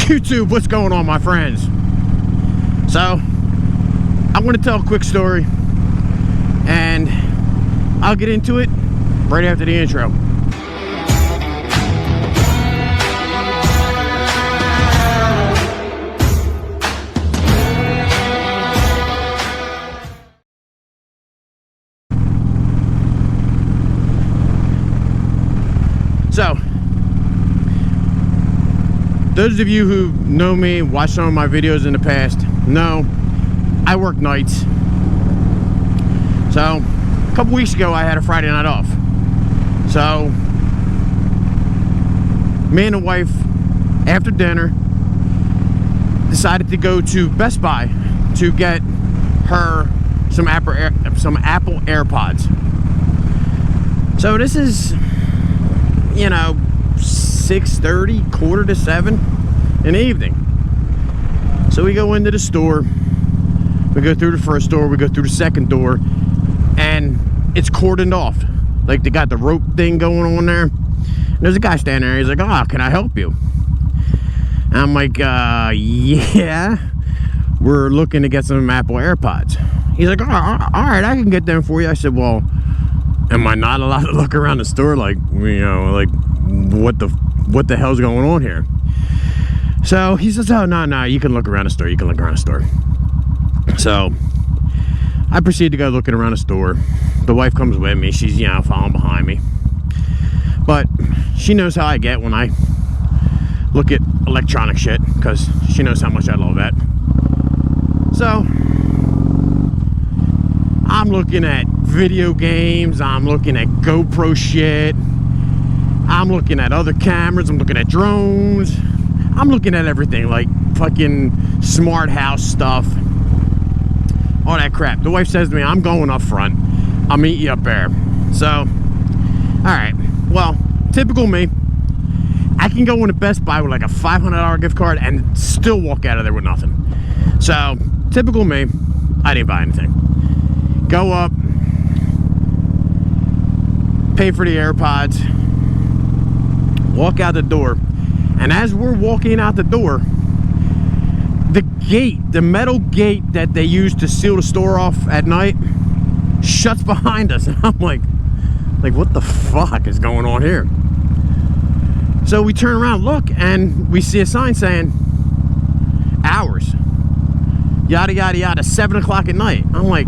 YouTube, what's going on, my friends? So I want to tell a quick story, and I'll get into it right after the intro. So, those of you who know me, watched some of my videos in the past, know I work nights. So, a couple weeks ago I had a Friday night off. So, me and the wife, after dinner, decided to go to Best Buy to get her some Apple AirPods. So this is, you know, 6:30, quarter to 7 in the evening. So we go into the store, we go through the first door, we go through the second door, and it's cordoned off. Like, they got the rope thing going on there. And there's a guy standing there, he's like, "Oh, can I help you?" And I'm like, yeah, we're looking to get some Apple AirPods. He's like, "Oh, all right, I can get them for you." I said, "Well, am I not allowed to look around the store? Like, you know, like, what the hell's going on here?" So he says, "Oh, no, you can look around the store. You can look around the store." So I proceed to go looking around the store. The wife comes with me. She's, you know, following behind me. But she knows how I get when I look at electronic shit, because she knows how much I love that. So I'm looking at video games, I'm looking at GoPro shit, I'm looking at other cameras, I'm looking at drones, I'm looking at everything, like fucking smart house stuff, all that crap. The wife says to me, "I'm going up front, I'll meet you up there." So, alright, well, typical me, I can go into Best Buy with like a $500 gift card and still walk out of there with nothing. So, typical me, I didn't buy anything. Go up, pay for the AirPods, walk out the door, and as we're walking out the door, the gate, the metal gate that they use to seal the store off at night, shuts behind us. And I'm like, what the fuck is going on here? So we turn around, look, and we see a sign saying hours, yada yada yada, 7 o'clock at night. I'm like,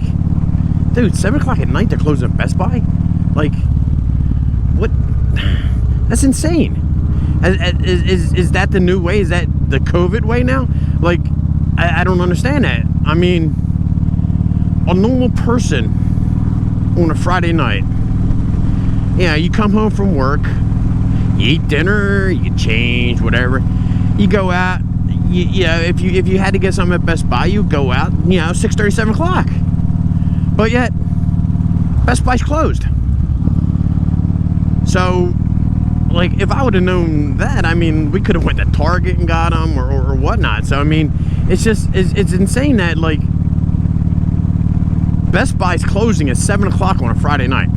dude, 7 o'clock at night they're closing Best Buy? Like, what? That's insane. Is that the new way? Is that the COVID way now? Like, I don't understand that. I mean, a normal person on a Friday night, yeah, you come home from work, you eat dinner, you change, whatever, you go out, you know, if you had to get something at Best Buy, you go out, you know, 6:30, 7 o'clock. But yet, Best Buy's closed. So, like, if I would have known that, I mean, we could have went to Target and got them or whatnot. So, I mean, it's just, it's insane that, like, Best Buy's closing at 7 o'clock on a Friday night.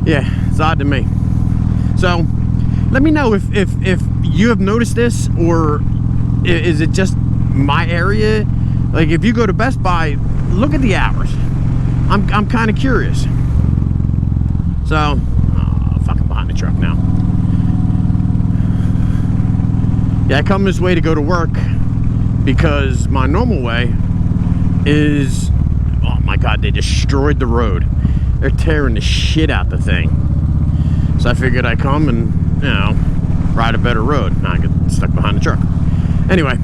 Yeah, it's odd to me. So, let me know if you have noticed this, or is it just my area? Like, if you go to Best Buy, look at the hours. I'm kind of curious. So, fucking behind the truck now. Yeah, I come this way to go to work because my normal way is, oh my God, they destroyed the road. They're tearing the shit out the thing. So I figured I'd come and, you know, ride a better road. Now I get stuck behind the truck. Anyway.